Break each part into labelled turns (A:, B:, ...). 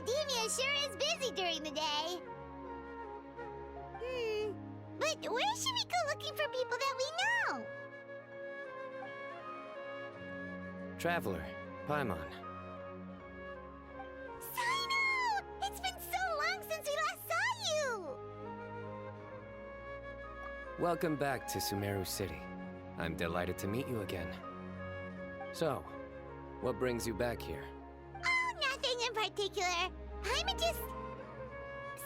A: academia sure is busy during the day. But where should we go looking for people that we know?
B: Traveler, Paimon.
A: Cyno! It's been so long since we last saw you!
B: Welcome back to Sumeru City. I'm delighted to meet you again. So, what brings you back here?
A: Oh, nothing in particular. Paimon just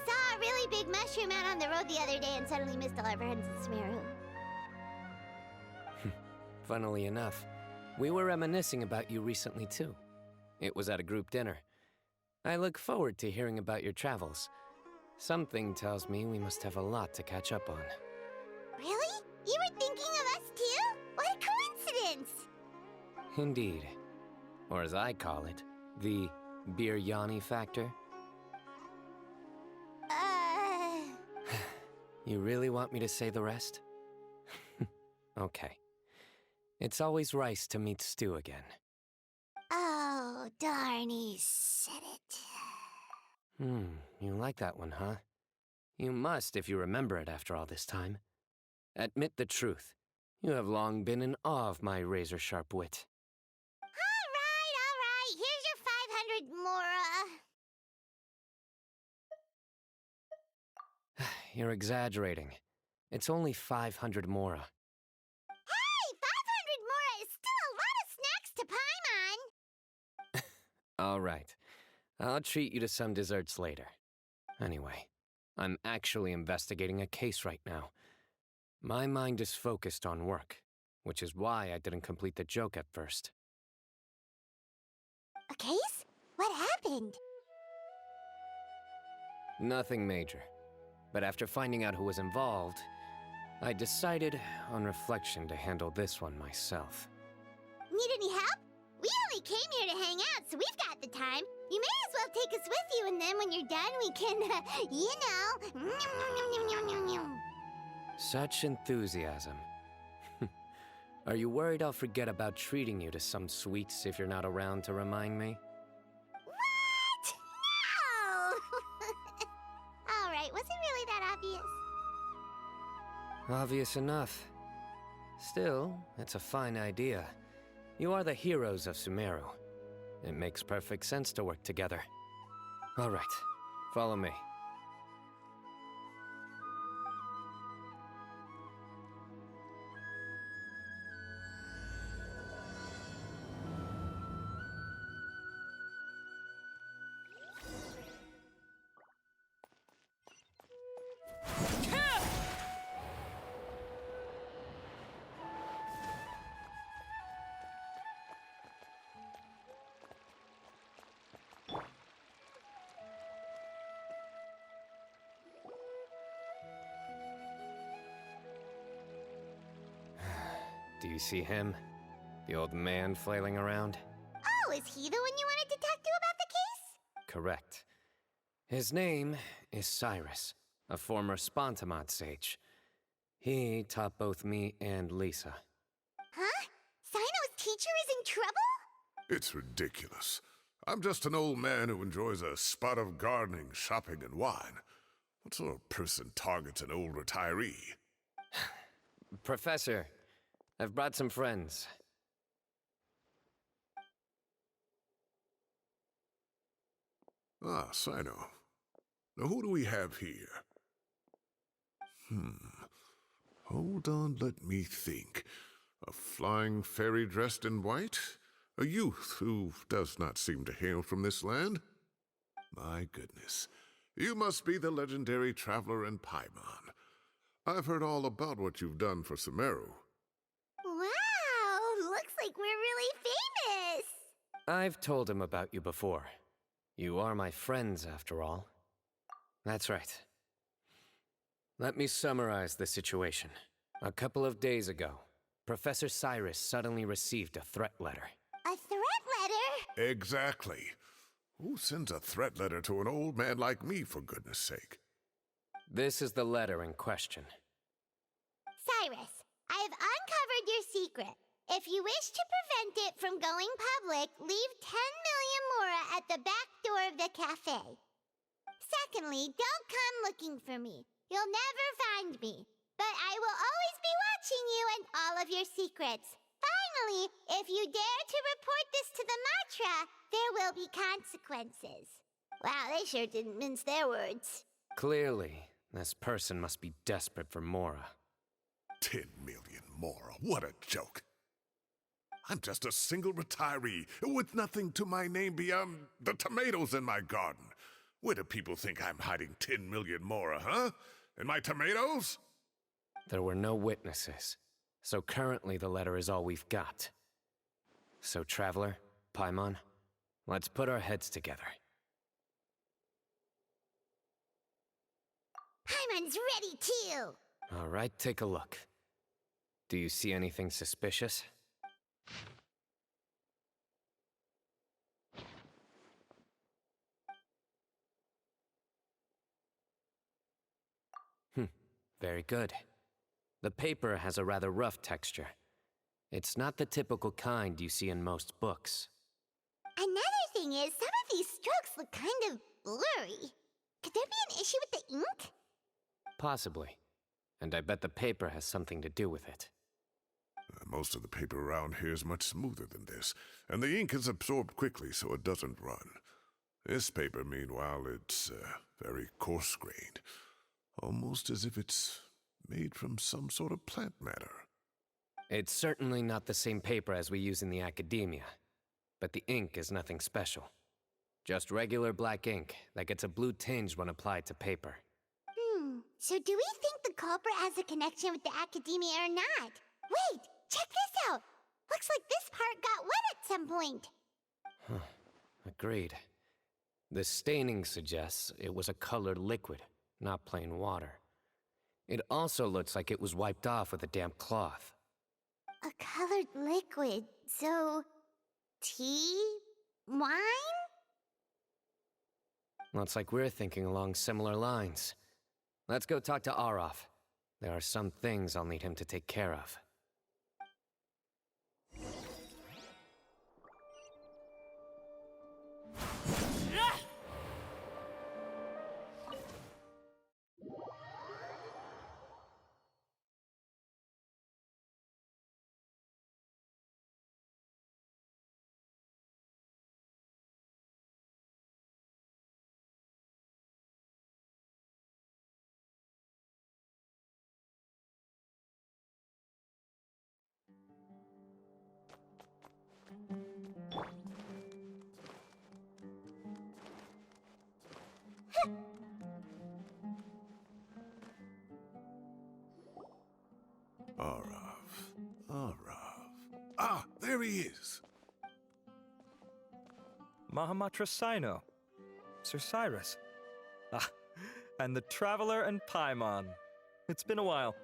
A: saw a really big mushroom out on the road the other day and suddenly missed all our friends in Sumeru.
B: Funnily enough, we were reminiscing about you recently too. It was at a group dinner. I look forward to hearing about your travels. Something tells me we must have a lot to catch up on.
A: Really? You were thinking of us too? What a coincidence!
B: Indeed. Or as I call it, the biryani factor. You really want me to say the rest? Okay. It's always rice to meet stew again.
A: Oh, darn, he said it.
B: You like that one, huh? You must if you remember it after all this time. Admit the truth. You have long been in awe of my razor-sharp wit.
A: All right. Here's your 500 mora.
B: You're exaggerating. It's only 500 mora.
A: Hey, 500 mora is still a lot of snacks to Paimon.
B: All right. I'll treat you to some desserts later. Anyway, I'm actually investigating a case right now. My mind is focused on work, which is why I didn't complete the joke at first.
A: A case? What happened?
B: Nothing major. But after finding out who was involved, I decided, on reflection, to handle this one myself.
A: Need any help? We only came here to hang out, so we've got the time. You may as well take us with you, and then when you're done, we can, you know...
B: Such enthusiasm. Are you worried I'll forget about treating you to some sweets if you're not around to remind me?
A: What? No! All right, was it really that obvious?
B: Obvious enough. Still, it's a fine idea. You are the heroes of Sumeru. It makes perfect sense to work together. All right, follow me. Do you see him? The old man flailing around?
A: Oh, is he the one you wanted to talk to about the case?
B: Correct. His name is Cyrus, a former Spontamod sage. He taught both me and Lisa.
A: Huh? Cyno's teacher is in trouble?
C: It's ridiculous. I'm just an old man who enjoys a spot of gardening, shopping, and wine. What sort of person targets an old retiree?
B: Professor, I've brought some friends.
C: Ah, Cyno. Now who do we have here? Hold on, let me think. A flying fairy dressed in white? A youth who does not seem to hail from this land? My goodness. You must be the legendary traveler in Paimon. I've heard all about what you've done for Sumeru.
A: Wow, looks like we're really famous.
B: I've told him about you before. You are my friends, after all. That's right. Let me summarize the situation. A couple of days ago, Professor Cyrus suddenly received a threat letter.
A: A threat letter?
C: Exactly. Who sends a threat letter to an old man like me, for goodness sake?
B: This is the letter in question.
A: Cyrus, I have uncovered your secret. If you wish to prevent it from going public, leave 10 million mora at the back door of the cafe. Secondly, don't come looking for me. You'll never find me. But I will always be watching you and all of your secrets. Finally, if you dare to report this to the Matra, there will be consequences. Wow, they sure didn't mince their words.
B: Clearly, this person must be desperate for Mora.
C: 10 million Mora, what a joke. I'm just a single retiree with nothing to my name beyond the tomatoes in my garden. Where do people think I'm hiding 10 million Mora, huh? In my tomatoes?
B: There were no witnesses, so currently the letter is all we've got. So, Traveler, Paimon, let's put our heads together.
A: Paimon's ready too.
B: All right, take a look. Do you see anything suspicious? Very good. The paper has a rather rough texture. It's not the typical kind you see in most books.
A: Another thing is, some of these strokes look kind of blurry. Could there be an issue with the ink?
B: Possibly. And I bet the paper has something to do with it.
C: Most of the paper around here is much smoother than this, and the ink is absorbed quickly so it doesn't run. This paper, meanwhile, it's very coarse-grained, almost as if it's made from some sort of plant matter.
B: It's certainly not the same paper as we use in the academia, but the ink is nothing special. Just regular black ink that gets a blue tinge when applied to paper.
A: So do we think the culprit has a connection with the academia or not? Wait, check this out! Looks like this part got wet at some point.
B: Agreed. The staining suggests it was a colored liquid, not plain water. It also looks like it was wiped off with a damp cloth.
A: A colored liquid, so... tea? Wine?
B: Looks like we're thinking along similar lines. Let's go talk to Araf. There are some things I'll need him to take care of.
C: Araf. Ah, there he is.
D: Mahamatra Cyno. Sir Cyrus. Ah, and the Traveler and Paimon. It's been a while.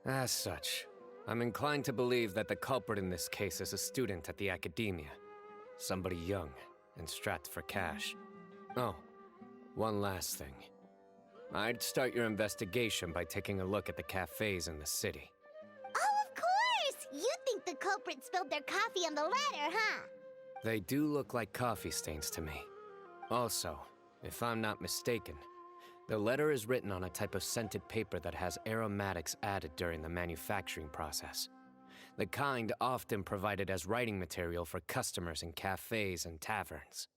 B: As such, I'm inclined to believe that the culprit in this case is a student at the academia. Somebody young and strapped for cash. Oh, one last thing. I'd start your investigation by taking a look at the cafes in the city.
A: Oh, of course! You think the culprit spilled their coffee on the ladder, huh?
B: They do look like coffee stains to me. Also, if I'm not mistaken, the letter is written on a type of scented paper that has aromatics added during the manufacturing process. The kind often provided as writing material for customers in cafes and taverns.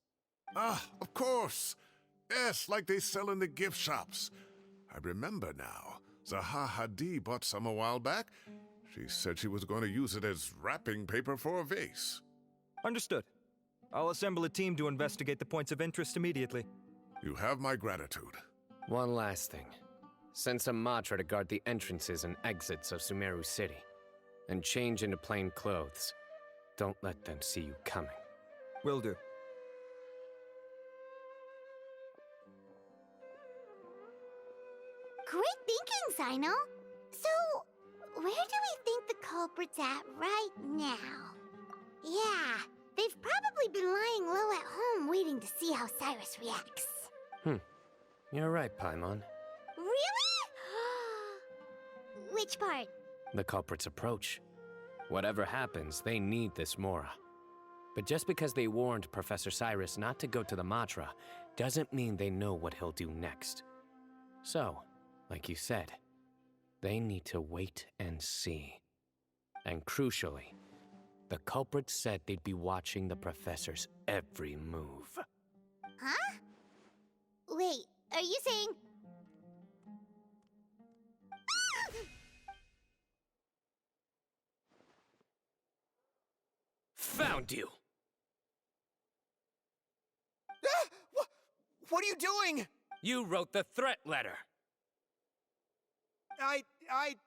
C: Ah, of course. Yes, like they sell in the gift shops. I remember now. Zaha Hadi bought some a while back. She said she was going to use it as wrapping paper for a vase.
D: Understood. I'll assemble a team to investigate the points of interest immediately.
C: You have my gratitude.
B: One last thing. Send some Matra to guard the entrances and exits of Sumeru City. And change into plain clothes. Don't let them see you coming.
D: Will do.
A: Great thinking, Cyno. So, where do we think the culprit's at right now? Yeah, they've probably been lying low at home waiting to see how Cyrus reacts.
B: You're right, Paimon.
A: Really? Which part?
B: The culprit's approach. Whatever happens, they need this Mora. But just because they warned Professor Cyrus not to go to the Matra, doesn't mean they know what he'll do next. So, like you said, they need to wait and see. And crucially, the culprits said they'd be watching the professor's every move.
A: Huh? Wait, are you saying...
B: Found you!
E: What are you doing?
B: You wrote the threat letter!
E: I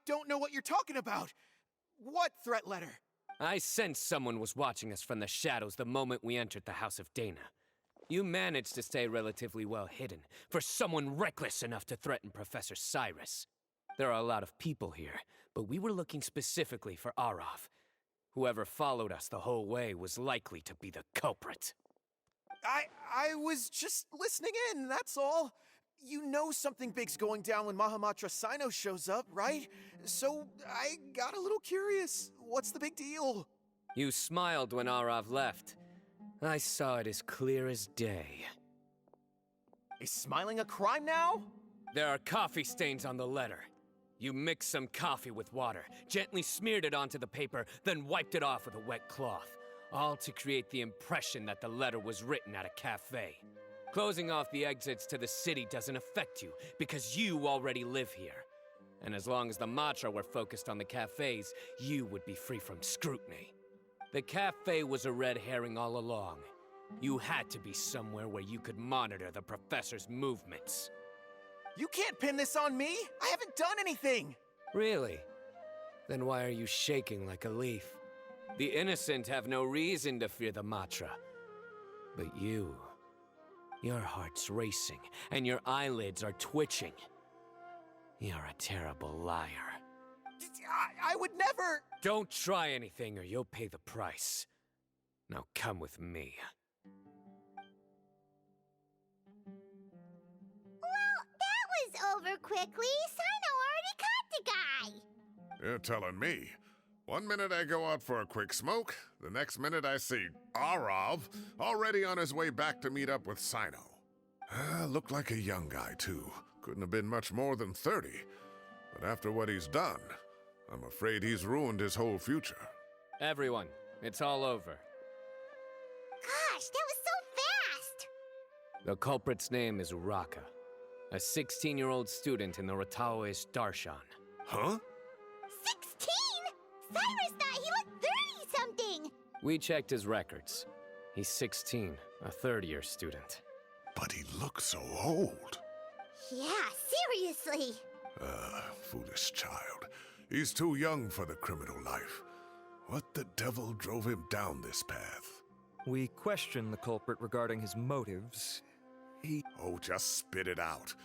E: don't know what you're talking about. What threat letter?
B: I sensed someone was watching us from the shadows the moment we entered the House of Dana. You managed to stay relatively well hidden for someone reckless enough to threaten Professor Cyrus. There are a lot of people here, but we were looking specifically for Arav. Whoever followed us the whole way was likely to be the culprit.
E: I was just listening in, that's all. You know something big's going down when Mahamatra Cyno shows up, right? So I got a little curious. What's the big deal?
B: You smiled when Arav left. I saw it as clear as day.
E: Is smiling a crime now?
B: There are coffee stains on the letter. You mixed some coffee with water, gently smeared it onto the paper, then wiped it off with a wet cloth, all to create the impression that the letter was written at a cafe. Closing off the exits to the city doesn't affect you, because you already live here. And as long as the Matra were focused on the cafes, you would be free from scrutiny. The cafe was a red herring all along. You had to be somewhere where you could monitor the professor's movements.
E: You can't pin this on me! I haven't done anything!
B: Really? Then why are you shaking like a leaf? The innocent have no reason to fear the Matra. But you... your heart's racing, and your eyelids are twitching. You're a terrible liar.
E: I would never...
B: Don't try anything or you'll pay the price. Now come with me.
A: Well, that was over quickly. Cyno already caught the guy.
C: You're telling me. One minute I go out for a quick smoke, the next minute I see Arav already on his way back to meet up with Cyno. Looked like a young guy, too. Couldn't have been much more than 30. But after what he's done, I'm afraid he's ruined his whole future.
B: Everyone, it's all over.
A: Gosh, that was so fast!
B: The culprit's name is Raka, a 16-year-old student in the Rataoist Darshan.
C: Huh?
A: 16? Cyrus thought he looked 30-something!
B: We checked his records. He's 16, a third-year student.
C: But he looks so old.
A: Yeah, seriously.
C: Foolish child. He's too young for the criminal life. What the devil drove him down this path?
D: We questioned the culprit regarding his motives.
C: Oh, just spit it out.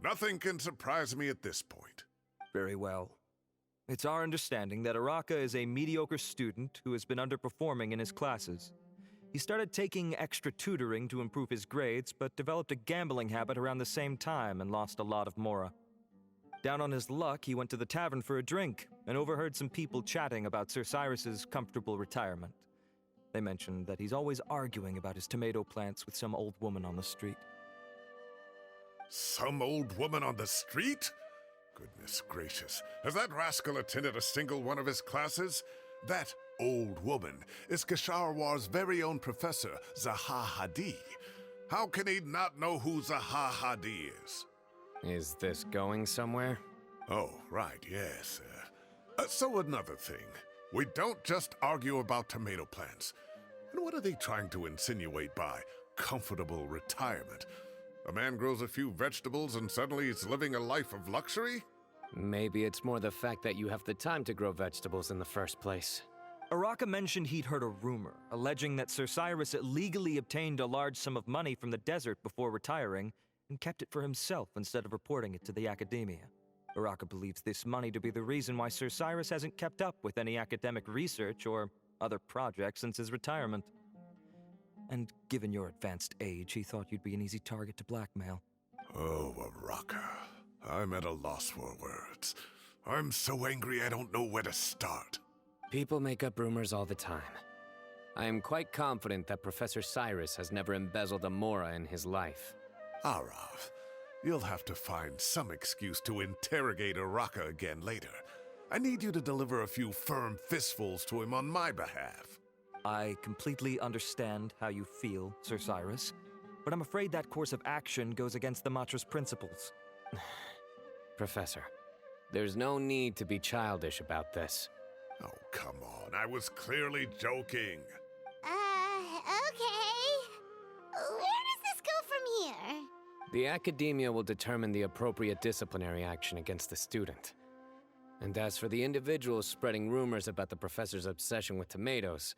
C: Nothing can surprise me at this point.
D: Very well. It's our understanding that Araka is a mediocre student who has been underperforming in his classes. He started taking extra tutoring to improve his grades, but developed a gambling habit around the same time and lost a lot of Mora. Down on his luck, he went to the tavern for a drink and overheard some people chatting about Sir Cyrus's comfortable retirement. They mentioned that he's always arguing about his tomato plants with some old woman on the street.
C: Some old woman on the street? Goodness gracious, has that rascal attended a single one of his classes? That old woman is Kasharwar's very own professor, Zaha Hadi. How can he not know who Zaha Hadi is?
B: Is this going somewhere?
C: Oh, right, yes. So another thing. We don't just argue about tomato plants. And what are they trying to insinuate by comfortable retirement? A man grows a few vegetables and suddenly he's living a life of luxury?
B: Maybe it's more the fact that you have the time to grow vegetables in the first place.
D: Araka mentioned he'd heard a rumor, alleging that Sir Cyrus illegally obtained a large sum of money from the desert before retiring, and kept it for himself instead of reporting it to the academia. Araka believes this money to be the reason why Sir Cyrus hasn't kept up with any academic research or other projects since his retirement. And given your advanced age, he thought you'd be an easy target to blackmail.
C: Oh, Araka. I'm at a loss for words. I'm so angry I don't know where to start.
B: People make up rumors all the time. I am quite confident that Professor Cyrus has never embezzled a mora in his life.
C: Arav, you'll have to find some excuse to interrogate Araka again later. I need you to deliver a few firm fistfuls to him on my behalf.
D: I completely understand how you feel, Sir Cyrus, but I'm afraid that course of action goes against the Matra's principles.
B: Professor, there's no need to be childish about this.
C: Oh, come on. I was clearly joking.
A: Okay. Where does this go from here?
B: The Academia will determine the appropriate disciplinary action against the student. And as for the individuals spreading rumors about the professor's obsession with tomatoes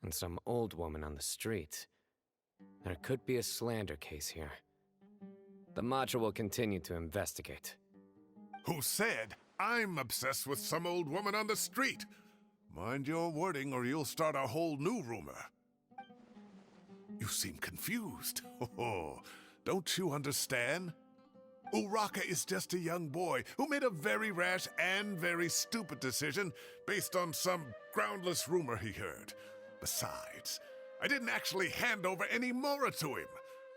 B: and some old woman on the street, there could be a slander case here. The Matra will continue to investigate.
C: Who said I'm obsessed with some old woman on the street? Mind your wording or you'll start a whole new rumor. You seem confused. Oh, don't you understand? Uraka is just a young boy who made a very rash and very stupid decision based on some groundless rumor he heard. Besides, I didn't actually hand over any mora to him.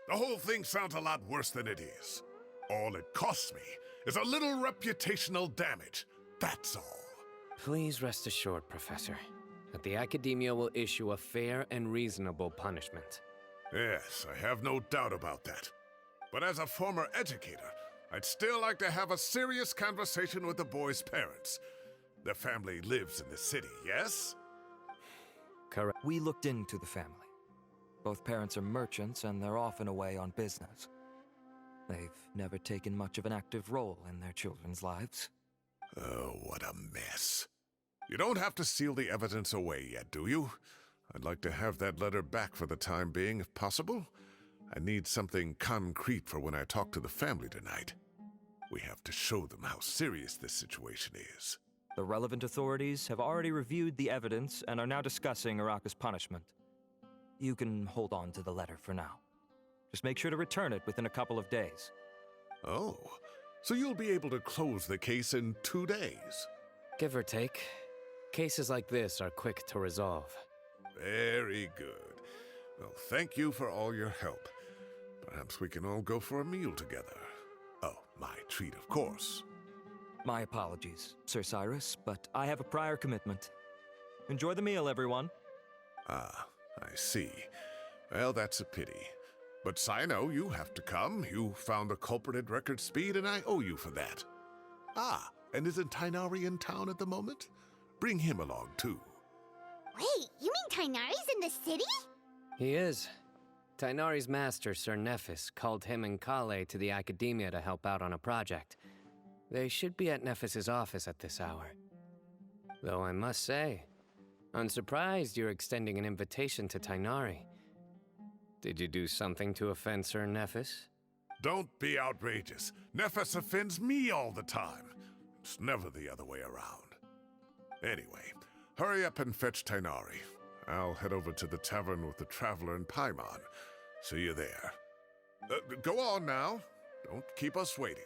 C: The whole thing sounds a lot worse than it is. All it costs me is a little reputational damage. That's all.
B: Please rest assured, Professor, that the Academia will issue a fair and reasonable punishment.
C: Yes, I have no doubt about that. But as a former educator, I'd still like to have a serious conversation with the boy's parents. Their family lives in the city, yes?
B: Correct.
D: We looked into the family. Both parents are merchants and they're often away on business. They've never taken much of an active role in their children's lives.
C: Oh, what a mess. You don't have to seal the evidence away yet, do you? I'd like to have that letter back for the time being, if possible. I need something concrete for when I talk to the family tonight. We have to show them how serious this situation is.
D: The relevant authorities have already reviewed the evidence and are now discussing Araka's punishment. You can hold on to the letter for now. Just make sure to return it within a couple of days.
C: Oh, so you'll be able to close the case in 2 days?
B: Give or take. Cases like this are quick to resolve.
C: Very good. Well, thank you for all your help. Perhaps we can all go for a meal together. Oh, my treat, of course.
D: My apologies, Sir Cyrus, but I have a prior commitment. Enjoy the meal, everyone.
C: Ah, I see. Well, that's a pity. But Cyno, you have to come. You found the culprit at record speed, and I owe you for that. Ah, and isn't Tighnari in town at the moment? Bring him along, too.
A: Wait, you mean Tighnari's in the city?
B: He is. Tighnari's master, Sir Nephis, called him and Kale to the Academia to help out on a project. They should be at Nephis's office at this hour. Though I must say, I'm surprised you're extending an invitation to Tighnari. Did you do something to offend Sir Nephis?
C: Don't be outrageous. Nephis offends me all the time. It's never the other way around. Anyway, hurry up and fetch Tighnari. I'll head over to the tavern with the Traveler and Paimon. See you there. Go on now. Don't keep us waiting.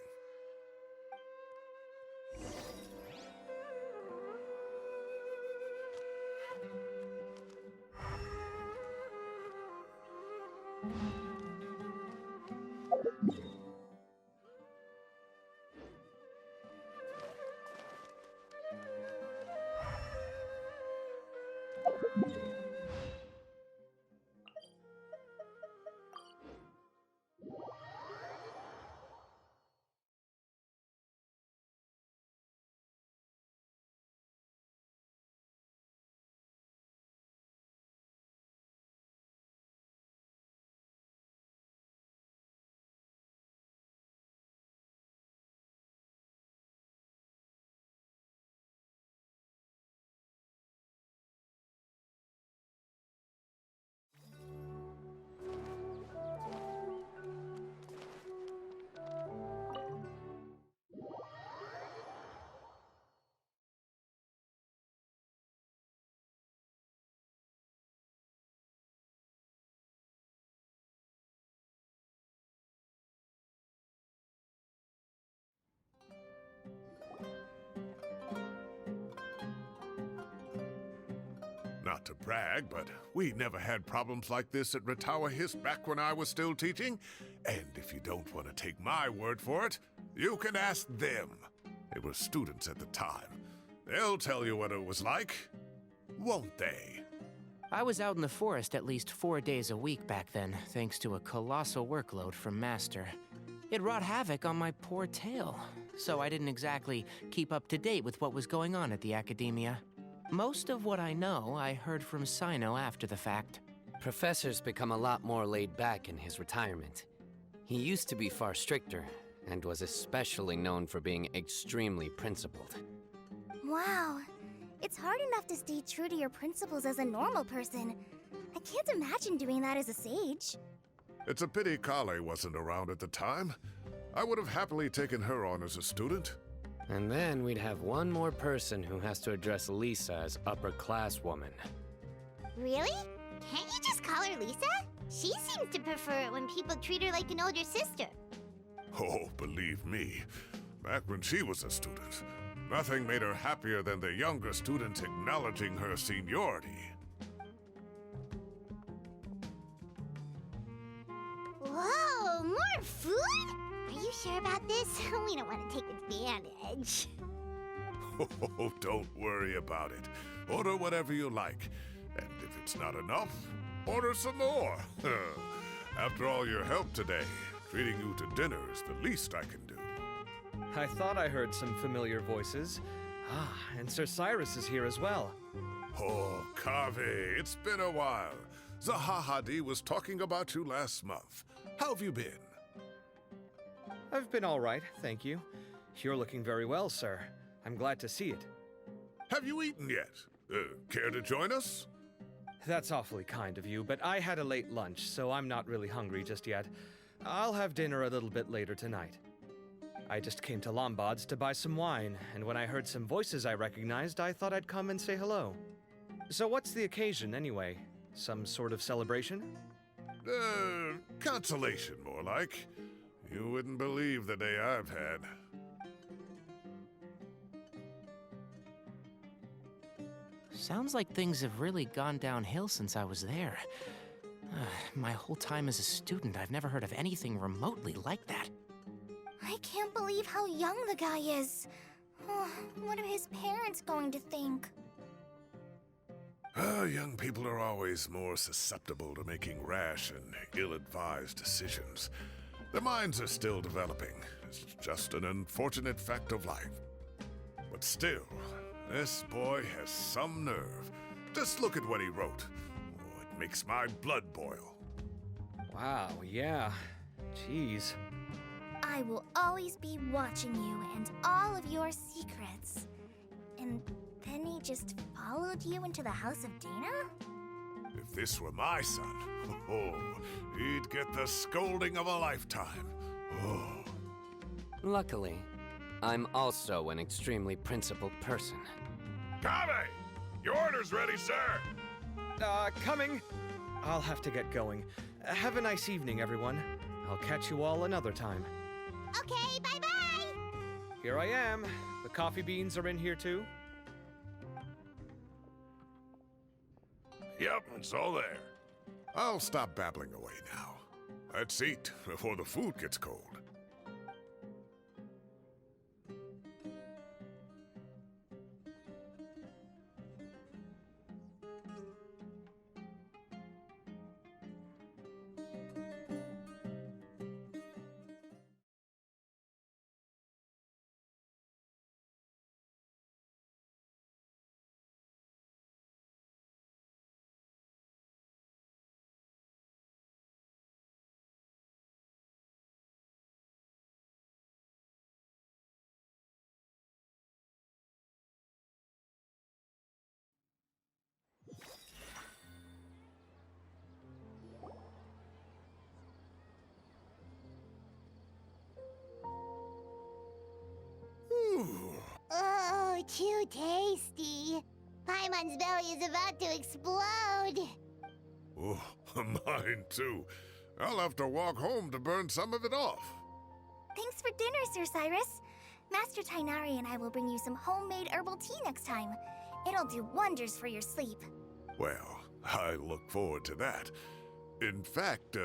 C: to brag, but we never had problems like this at Ratawa Hist back when I was still teaching. And if you don't want to take my word for it, you can ask them. They were students at the time. They'll tell you what it was like, won't they?
F: I was out in the forest at least 4 days a week back then, thanks to a colossal workload from Master. It wrought havoc on my poor tail, so I didn't exactly keep up to date with what was going on at the Academia. Most of what I know, I heard from Cyno after the fact.
B: Professor's become a lot more laid back in his retirement. He used to be far stricter, and was especially known for being extremely principled.
G: Wow. It's hard enough to stay true to your principles as a normal person. I can't imagine doing that as a sage.
C: It's a pity Kale wasn't around at the time. I would have happily taken her on as a student.
B: And then we'd have one more person who has to address Lisa as upper-class woman.
A: Really? Can't you just call her Lisa? She seems to prefer it when people treat her like an older sister.
C: Oh, believe me, back when she was a student, nothing made her happier than the younger students acknowledging her seniority.
A: Whoa, more food? Are you sure about this? We don't want to take advantage.
C: Oh, don't worry about it. Order whatever you like. And if it's not enough, order some more. After all your help today, treating you to dinner is the least I can do.
D: I thought I heard some familiar voices. Ah, and Sir Cyrus is here as well.
C: Oh, Kave, it's been a while. Zahahadi was talking about you last month. How have you been?
D: I've been all right, thank you. You're looking very well, sir. I'm glad to see it.
C: Have you eaten yet? Care to join us?
D: That's awfully kind of you, but I had a late lunch, so I'm not really hungry just yet. I'll have dinner a little bit later tonight. I just came to Lombard's to buy some wine, and when I heard some voices I recognized, I thought I'd come and say hello. So what's the occasion, anyway? Some sort of celebration?
C: Consolation, more like. You wouldn't believe the day I've had.
F: Sounds like things have really gone downhill since I was there. My whole time as a student, I've never heard of anything remotely like that.
G: I can't believe how young the guy is. Oh, what are his parents going to think?
C: Young people are always more susceptible to making rash and ill-advised decisions. Their minds are still developing. It's just an unfortunate fact of life. But still, this boy has some nerve. Just look at what he wrote. Oh, it makes my blood boil.
D: Wow, yeah. Jeez.
G: I will always be watching you and all of your secrets. And then he just followed you into the house of Dana?
C: If this were my son, he'd get the scolding of a lifetime. Oh.
B: Luckily, I'm also an extremely principled person.
C: Kave! Your order's ready, sir!
D: Coming. I'll have to get going. Have a nice evening, everyone. I'll catch you all another time.
A: Okay, bye-bye!
D: Here I am. The coffee beans are in here too.
C: Yep, it's all there. I'll stop babbling away now. Let's eat before the food gets cold.
A: Oh, too tasty. Paimon's belly is about to explode.
C: Oh, mine too. I'll have to walk home to burn some of it off.
G: Thanks for dinner, Sir Cyrus. Master Tainari and I will bring you some homemade herbal tea next time. It'll do wonders for your sleep.
C: Well, I look forward to that. In fact,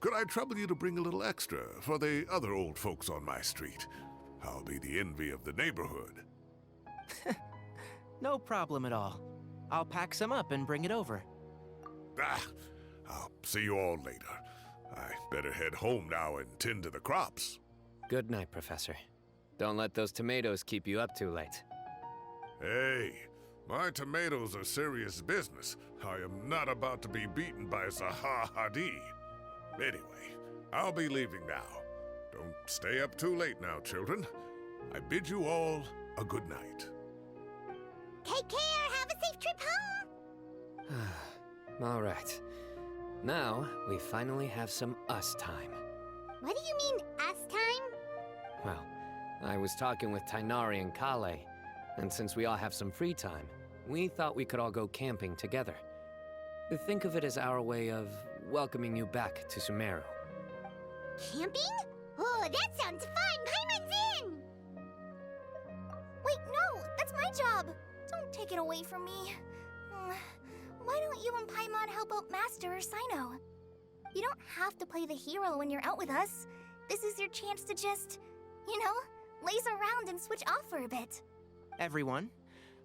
C: could I trouble you to bring a little extra for the other old folks on my street? I'll be the envy of the neighborhood.
F: No problem at all. I'll pack some up and bring it over.
C: I'll see you all later. I better head home now and tend to the crops.
B: Good night, Professor. Don't let those tomatoes keep you up too late.
C: Hey, my tomatoes are serious business. I am not about to be beaten by Zaha Hadid. Anyway, I'll be leaving now. Don't stay up too late now, children. I bid you all a good night.
A: Take care. Have a safe trip home.
B: All right. Now, we finally have some us time.
A: What do you mean, us time?
B: Well, I was talking with Tainari and Kale, and since we all have some free time, we thought we could all go camping together. Think of it as our way of welcoming you back to Sumeru.
A: Camping? Oh, that sounds fun. Paimon's in.
G: Wait, no, that's my job. Don't take it away from me. Why don't you and Paimon help out Master or Cyno? You don't have to play the hero when you're out with us. This is your chance to just, laze around and switch off for a bit.
F: Everyone,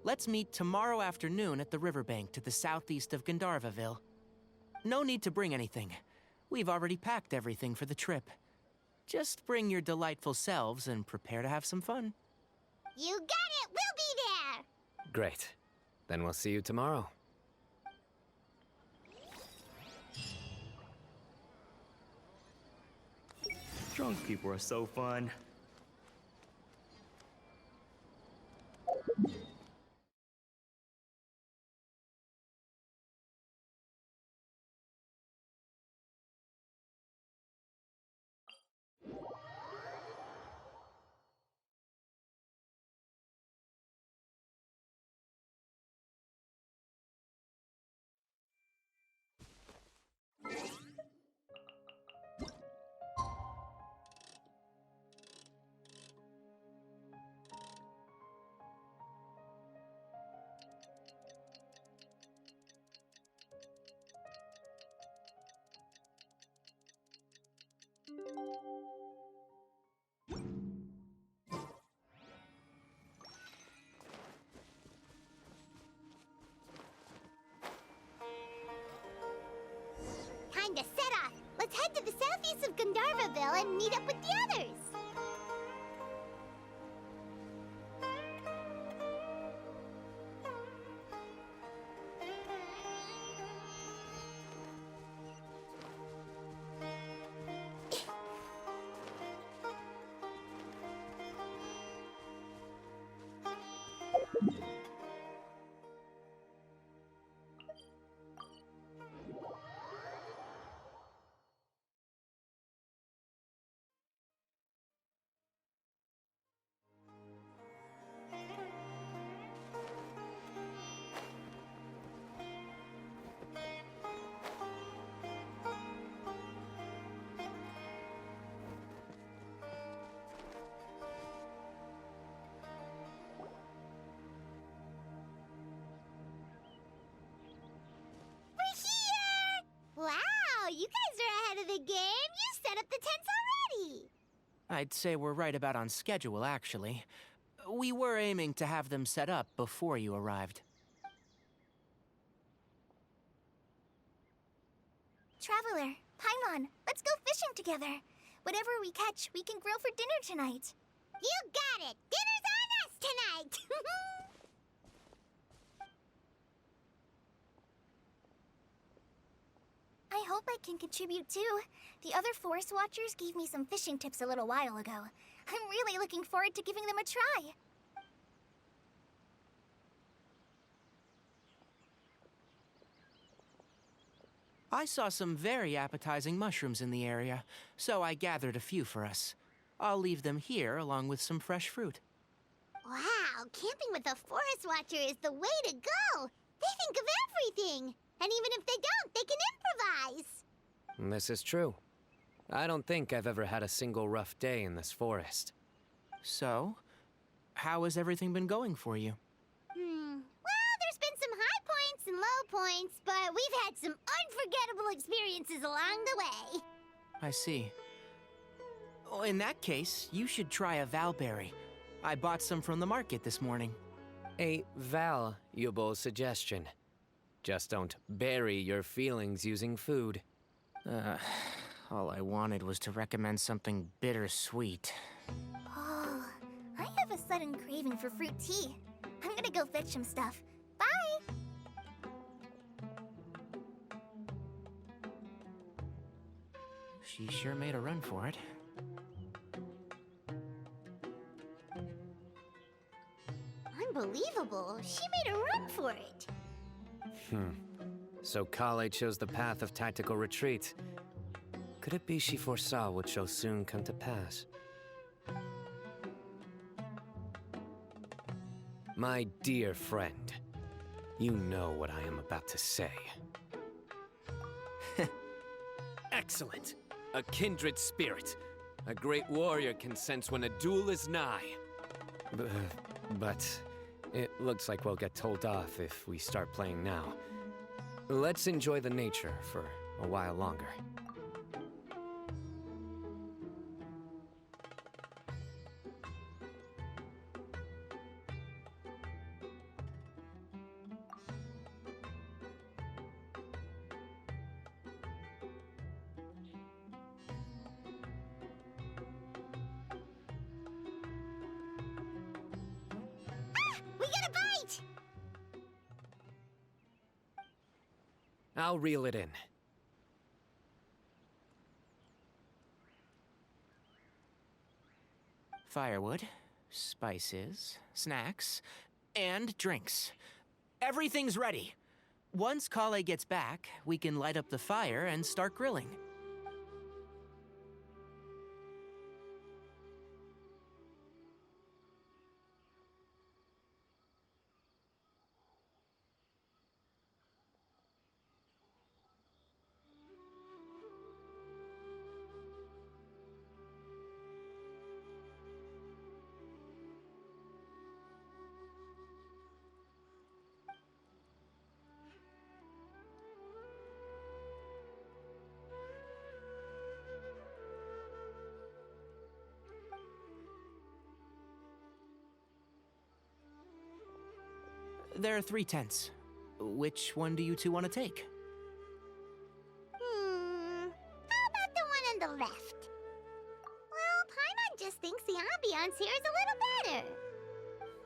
F: let's meet tomorrow afternoon at the riverbank to the southeast of Gandharvaville. No need to bring anything. We've already packed everything for the trip. Just bring your delightful selves and prepare to have some fun.
A: You got it. We'll be there.
B: Great. Then we'll see you tomorrow.
H: Drunk people are so fun.
A: Time to set off. Let's head to the southeast of Gandharvaville and meet up with the others. Wow, you guys are ahead of the game. You set up the tents already.
F: I'd say we're right about on schedule, actually. We were aiming to have them set up before you arrived.
G: Traveler, Paimon, let's go fishing together. Whatever we catch, we can grill for dinner tonight.
A: You got it. Dinner's on us tonight.
G: I hope I can contribute too. The other forest watchers gave me some fishing tips a little while ago. I'm really looking forward to giving them a try.
F: I saw some very appetizing mushrooms in the area, so I gathered a few for us. I'll leave them here along with some fresh fruit.
A: Wow, camping with a forest watcher is the way to go. They think of everything. And even if they don't, they can improvise.
B: This is true. I don't think I've ever had a single rough day in this forest.
F: So, how has everything been going for you?
A: Well, there's been some high points and low points, but we've had some unforgettable experiences along the way.
F: I see. Oh, in that case, you should try a Valberry. I bought some from the market this morning.
B: A valuable suggestion. Just don't bury your feelings using food.
F: All I wanted was to recommend something bittersweet.
G: Oh, I have a sudden craving for fruit tea. I'm gonna go fetch some stuff. Bye!
F: She sure made a run for it.
A: Unbelievable. She made a run for it.
B: So Kale chose the path of tactical retreat. Could it be she foresaw what shall soon come to pass? My dear friend, you know what I am about to say. Excellent! A kindred spirit. A great warrior can sense when a duel is nigh. But it looks like we'll get told off if we start playing now. Let's enjoy the nature for a while longer.
A: We got a bite!
B: I'll reel it in.
F: Firewood, spices, snacks, and drinks. Everything's ready. Once Kale gets back, we can light up the fire and start grilling. There are 3 tents. Which one do you two want to take?
A: How about the one on the left? Well, Paimon just thinks the ambiance here is a little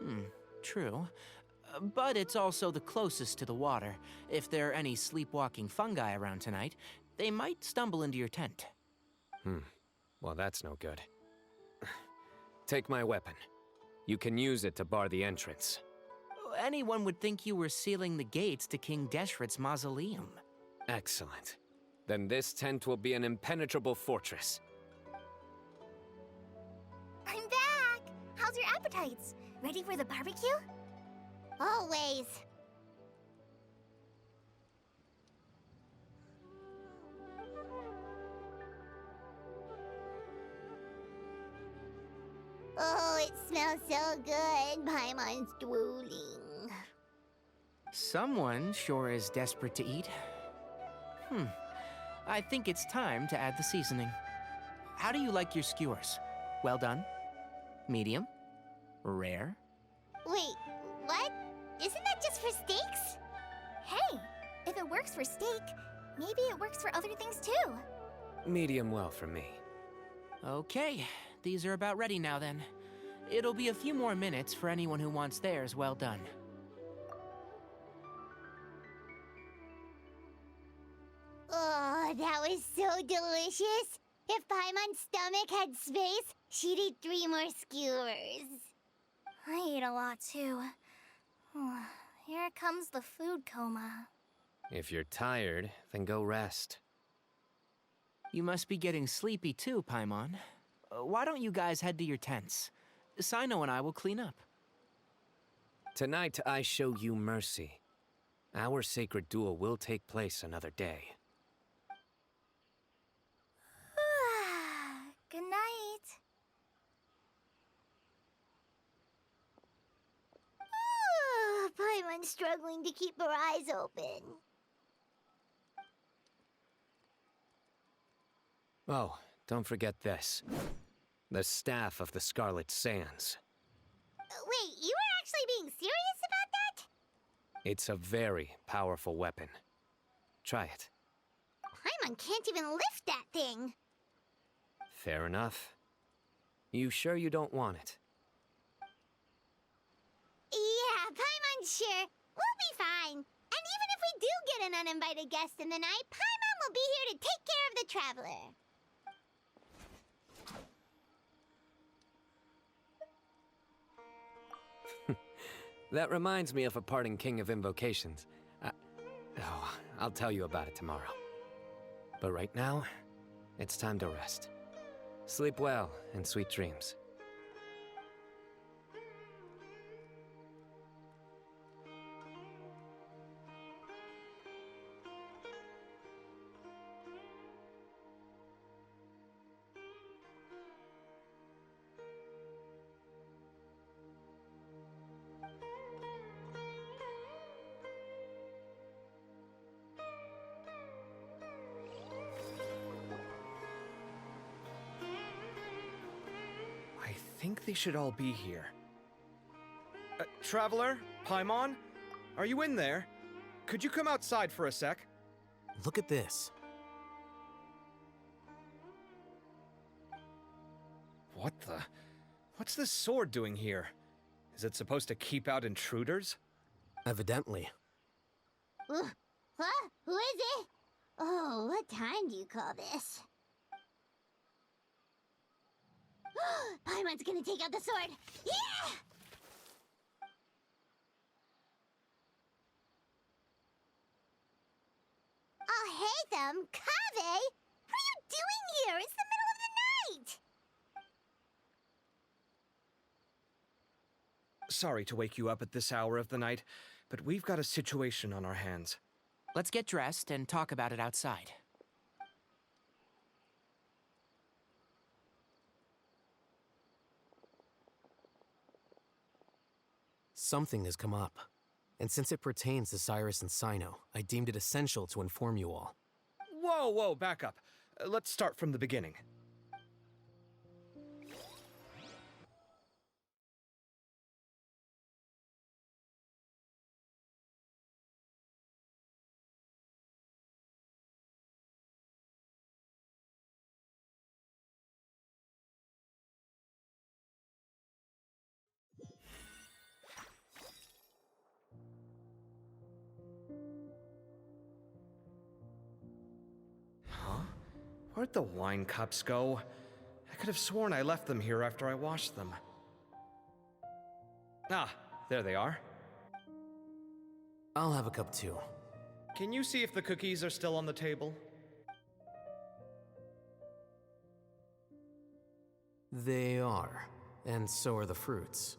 A: better.
F: True. But it's also the closest to the water. If there are any sleepwalking fungi around tonight, they might stumble into your tent.
B: Well, that's no good. Take my weapon. You can use it to bar the entrance.
F: Anyone would think you were sealing the gates to King Deshret's mausoleum.
B: Excellent. Then this tent will be an impenetrable fortress.
G: I'm back! How's your appetites? Ready for the barbecue?
A: Always. Oh, it smells so good. Paimon's drooling.
F: Someone sure is desperate to eat. I think it's time to add the seasoning. How do you like your skewers? Well done? Medium? Rare?
A: Wait, what? Isn't that just for steaks?
G: Hey, if it works for steak, maybe it works for other things too.
B: Medium well for me.
F: Okay, these are about ready now then. It'll be a few more minutes for anyone who wants theirs well done.
A: Oh, that was so delicious. If Paimon's stomach had space, she'd eat 3 more skewers.
G: I ate a lot too. Here comes the food coma.
B: If you're tired, then go rest.
F: You must be getting sleepy too, Paimon. Why don't you guys head to your tents? Cyno and I will clean up.
B: Tonight I show you mercy. Our sacred duel will take place another day.
G: Good night.
A: Oh, Paimon one's struggling to keep her eyes open.
B: Oh, don't forget this. The staff of the Scarlet Sands.
A: Wait, you were actually being serious about that?
B: It's a very powerful weapon. Try it.
A: Paimon can't even lift that thing.
B: Fair enough. You sure you don't want it?
A: Yeah, Paimon's sure. We'll be fine. And even if we do get an uninvited guest in the night, Paimon will be here to take care of the traveler.
B: That reminds me of a parting king of invocations. I'll tell you about it tomorrow. But right now, it's time to rest. Sleep well and sweet dreams.
D: I think they should all be here. Traveler? Paimon? Are you in there? Could you come outside for a sec?
F: Look at this.
D: What the? What's this sword doing here? Is it supposed to keep out intruders?
F: Evidently.
A: Huh? Who is it? Oh, what time do you call this? Paimon's gonna take out the sword. Yeah! Oh, hey them, Kaveh! What are you doing here? It's the middle of the night!
D: Sorry to wake you up at this hour of the night, but we've got a situation on our hands.
F: Let's get dressed and talk about it outside. Something has come up. And since it pertains to Cyrus and Cyno, I deemed it essential to inform you all.
D: Whoa, back up. Let's start from the beginning. Where'd the wine cups go? I could have sworn I left them here after I washed them. Ah, there they are.
F: I'll have a cup too.
D: Can you see if the cookies are still on the table?
F: They are, and so are the fruits.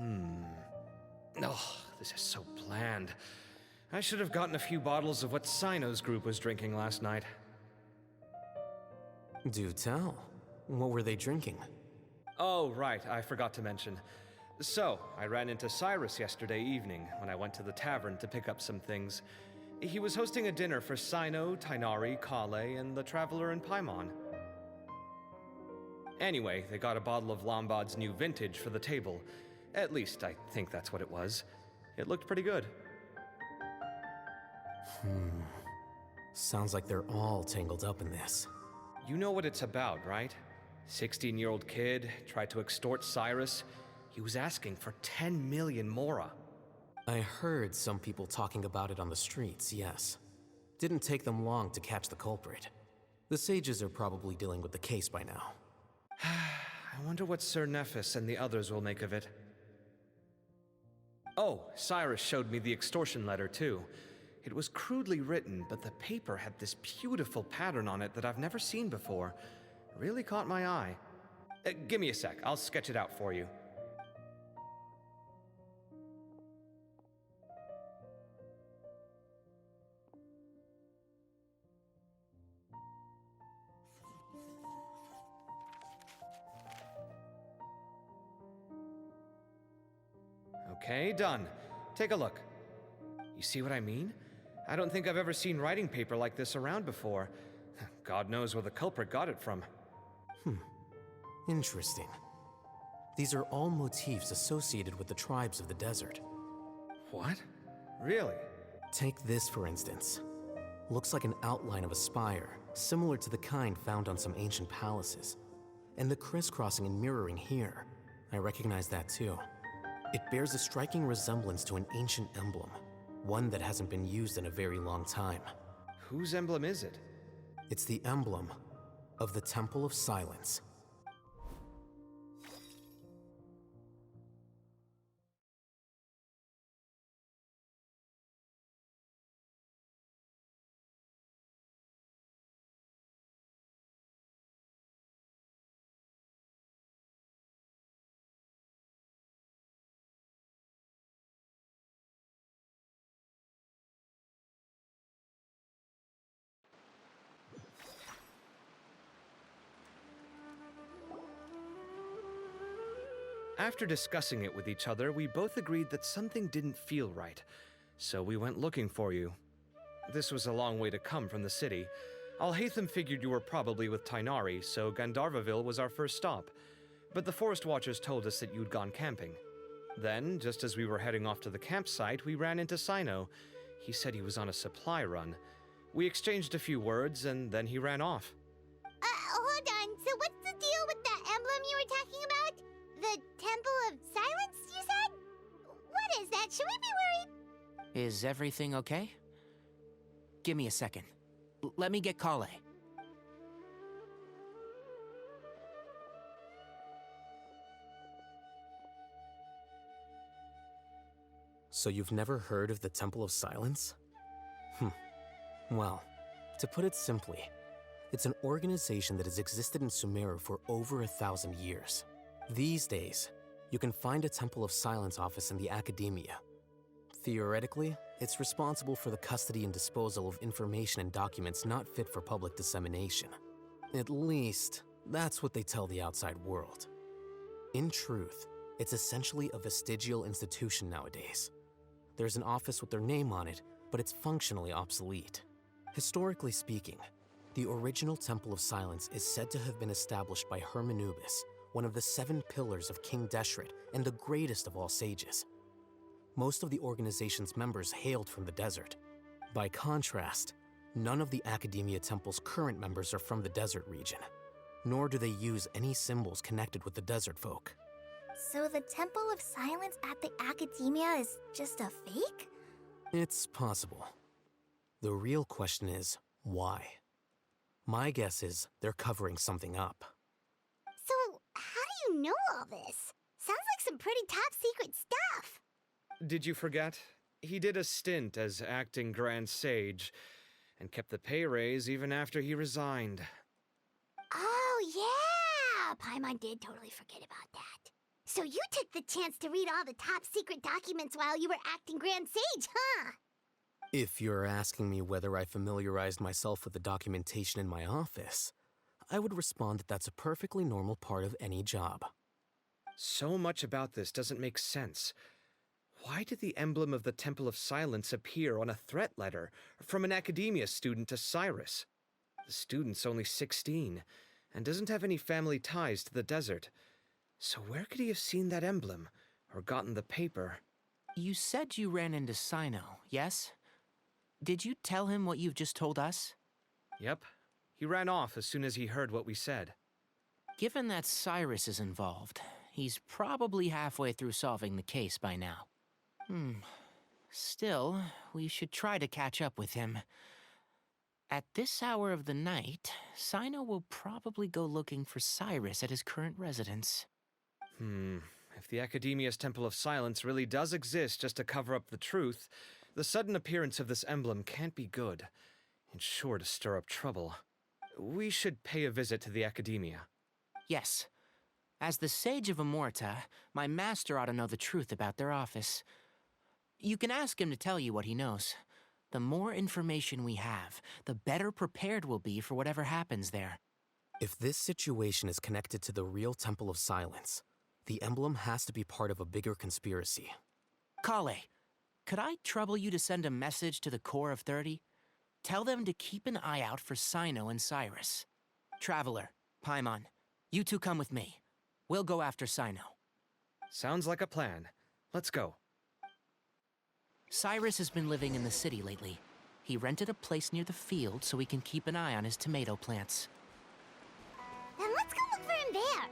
D: Oh, this is so bland. I should have gotten a few bottles of what Cyno's group was drinking last night.
F: Do tell. What were they drinking?
D: Oh, right, I forgot to mention. So, I ran into Cyrus yesterday evening when I went to the tavern to pick up some things. He was hosting a dinner for Cyno, Tighnari, Kale, and the Traveler and Paimon. Anyway, they got a bottle of Lombard's new vintage for the table. At least, I think that's what it was. It looked pretty good.
F: Sounds like they're all tangled up in this.
D: You know what it's about, right? 16-year-old kid tried to extort Cyrus. He was asking for 10 million mora.
F: I heard some people talking about it on the streets, yes. Didn't take them long to catch the culprit. The sages are probably dealing with the case by now.
D: I wonder what Sir Nephis and the others will make of it. Oh, Cyrus showed me the extortion letter, too. It was crudely written, but the paper had this beautiful pattern on it that I've never seen before. Really caught my eye. Give me a sec, I'll sketch it out for you.
B: Okay, done. Take a look. You see what I mean? I don't think I've ever seen writing paper like this around before. God knows where the culprit got it from.
F: Interesting. These are all motifs associated with the tribes of the desert.
B: What? Really?
F: Take this, for instance. Looks like an outline of a spire, similar to the kind found on some ancient palaces. And the crisscrossing and mirroring here, I recognize that too. It bears a striking resemblance to an ancient emblem, one that hasn't been used in a very long time.
B: Whose emblem is it?
F: It's the emblem of the Temple of Silence.
B: After discussing it with each other, we both agreed that something didn't feel right, so we went looking for you. This was a long way to come from the city. Alhaitham figured you were probably with Tainari, so Gandharvaville was our first stop. But the Forest Watchers told us that you'd gone camping. Then, just as we were heading off to the campsite, we ran into Cyno. He said he was on a supply run. We exchanged a few words, and then he ran off.
A: Hold on. So what's the deal with that emblem you were talking about? The Temple of Silence, you said? What is that? Should we be worried?
F: Is everything okay? Give me a second. Let me get Kale. So you've never heard of the Temple of Silence? Well, to put it simply, it's an organization that has existed in Sumeru for over 1,000 years. These days, you can find a Temple of Silence office in the academia. Theoretically, it's responsible for the custody and disposal of information and documents not fit for public dissemination. At least, that's what they tell the outside world. In truth, it's essentially a vestigial institution nowadays. There's an office with their name on it, but it's functionally obsolete. Historically speaking, the original Temple of Silence is said to have been established by Hermanubis, one of the 7 pillars of King Deshret and the greatest of all sages. Most of the organization's members hailed from the desert. By contrast, none of the Academia Temple's current members are from the desert region, nor do they use any symbols connected with the desert folk.
G: So the Temple of Silence at the Academia is just a fake?
F: It's possible. The real question is, why? My guess is they're covering something up.
A: So, how do you know all this? Sounds like some pretty top secret stuff.
B: Did you forget? He did a stint as acting Grand Sage, and kept the pay raise even after he resigned.
A: Oh, yeah! Paimon did totally forget about that. So you took the chance to read all the top secret documents while you were acting Grand Sage, huh?
F: If you're asking me whether I familiarized myself with the documentation in my office, I would respond that that's a perfectly normal part of any job.
B: So much about this doesn't make sense. Why did the emblem of the Temple of Silence appear on a threat letter from an academia student to Cyrus? The student's only 16, and doesn't have any family ties to the desert. So where could he have seen that emblem, or gotten the paper?
F: You said you ran into Cyno, yes? Did you tell him what you've just told us?
B: Yep. He ran off as soon as he heard what we said.
F: Given that Cyrus is involved, he's probably halfway through solving the case by now. Still, we should try to catch up with him. At this hour of the night, Cyno will probably go looking for Cyrus at his current residence.
B: If the Academia's Temple of Silence really does exist just to cover up the truth, the sudden appearance of this emblem can't be good, and sure to stir up trouble. We should pay a visit to the Academia.
F: Yes. As the Sage of Amorta, my master ought to know the truth about their office. You can ask him to tell you what he knows. The more information we have, the better prepared we'll be for whatever happens there. If this situation is connected to the real Temple of Silence, the emblem has to be part of a bigger conspiracy. Kale, could I trouble you to send a message to the Core of 30? Tell them to keep an eye out for Cyno and Cyrus. Traveler, Paimon, you two come with me. We'll go after Cyno.
B: Sounds like a plan. Let's go.
F: Cyrus has been living in the city lately. He rented a place near the field so he can keep an eye on his tomato plants.
A: Then let's go look for him there.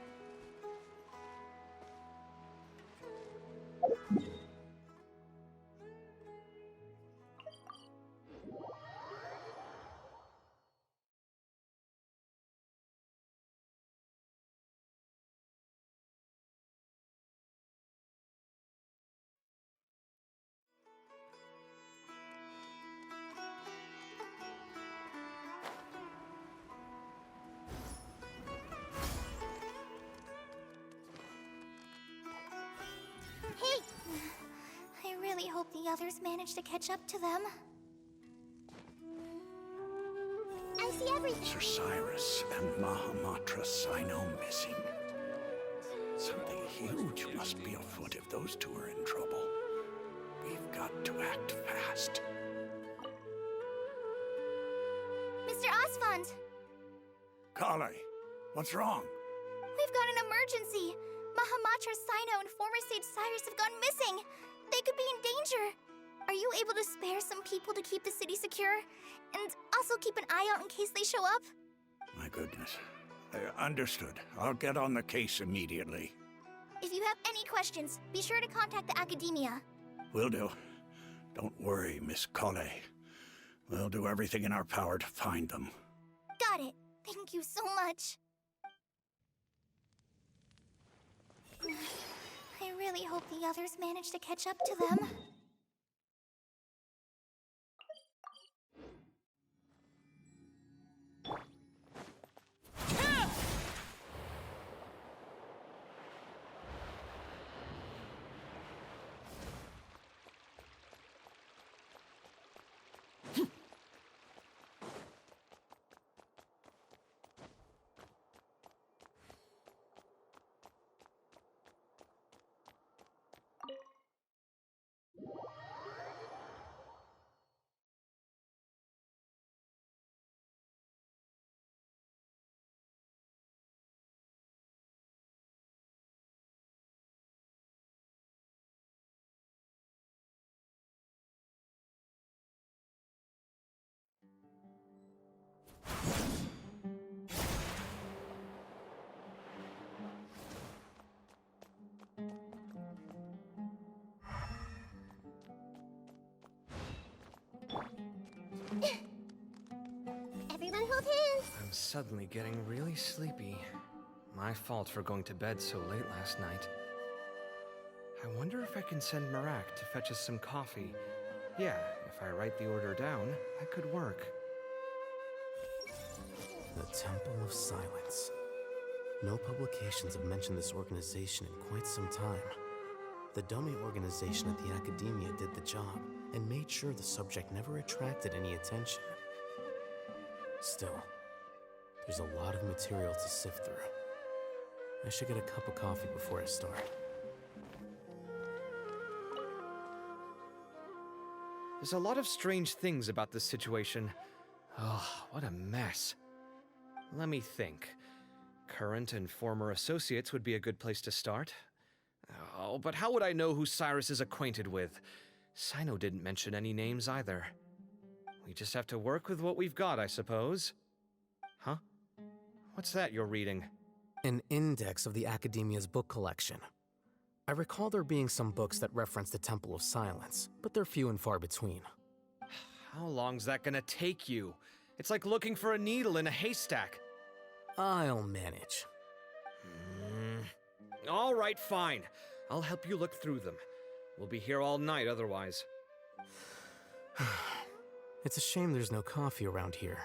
A: Hey,
G: I really hope the others manage to catch up to them.
A: I see everything.
I: Sir Cyrus and Mahamatra Cyno missing. Something huge must be afoot if those two are in trouble. We've got to act fast.
G: Mr. Osfond,
I: Kale, what's wrong?
G: we've got an emergency. Mahamatra Cyno and former Sage Cyrus have gone missing. They could be in danger. Are you able to spare some people to keep the city secure? And also keep an eye out in case they show up?
I: My goodness. Understood. I'll get on the case immediately.
G: If you have any questions, be sure to contact the Academia.
I: Will do. Don't worry, Miss Kale. We'll do everything in our power to find them.
G: Got it. Thank you so much. I really hope the others manage to catch up to them.
A: Everyone hold hands.
B: I'm suddenly getting really sleepy. My fault for going to bed so late last night. I wonder if I can send Marak to fetch us some coffee. Yeah, if I write the order down, that could work.
J: The Temple of Silence. No publications have mentioned this organization in quite some time. The dummy organization at the Academia did the job and made sure the subject never attracted any attention. Still, there's a lot of material to sift through. I should get a cup of coffee before I start.
B: There's a lot of strange things about this situation. Oh, what a mess. Let me think. Current and former associates would be a good place to start. Oh, but how would I know who Cyrus is acquainted with? Cyno didn't mention any names either. We just have to work with what we've got, I suppose. Huh? What's that you're reading?
J: An index of the Academia's book collection. I recall there being some books that reference the Temple of Silence, but they're few and far between.
B: How long's that gonna take you? It's like looking for a needle in a haystack.
J: I'll manage.
B: All right, fine. I'll help you look through them. We'll be here all night otherwise.
J: It's a shame there's no coffee around here.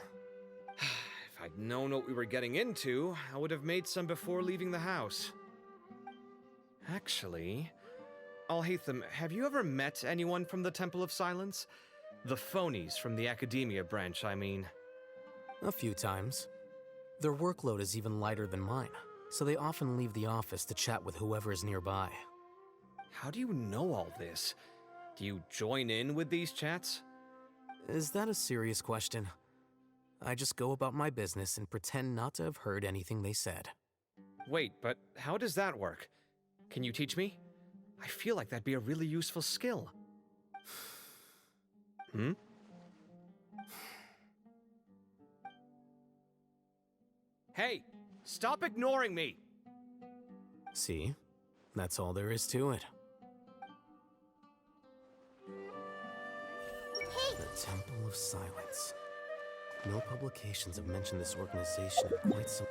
B: If I'd known what we were getting into, I would have made some before leaving the house. Actually, Alhaitham, have you ever met anyone from the Temple of Silence? The phonies from the Academia branch, I mean.
J: A few times. Their workload is even lighter than mine, so they often leave the office to chat with whoever is nearby.
B: How do you know all this? Do you join in with these chats?
J: Is that a serious question? I just go about my business and pretend not to have heard anything they said.
B: Wait, but how does that work? Can you teach me? I feel like that'd be a really useful skill. Hmm? Hey, stop ignoring me!
J: See? That's all there is to it. The Temple of Silence. No publications have mentioned this organization in quite some...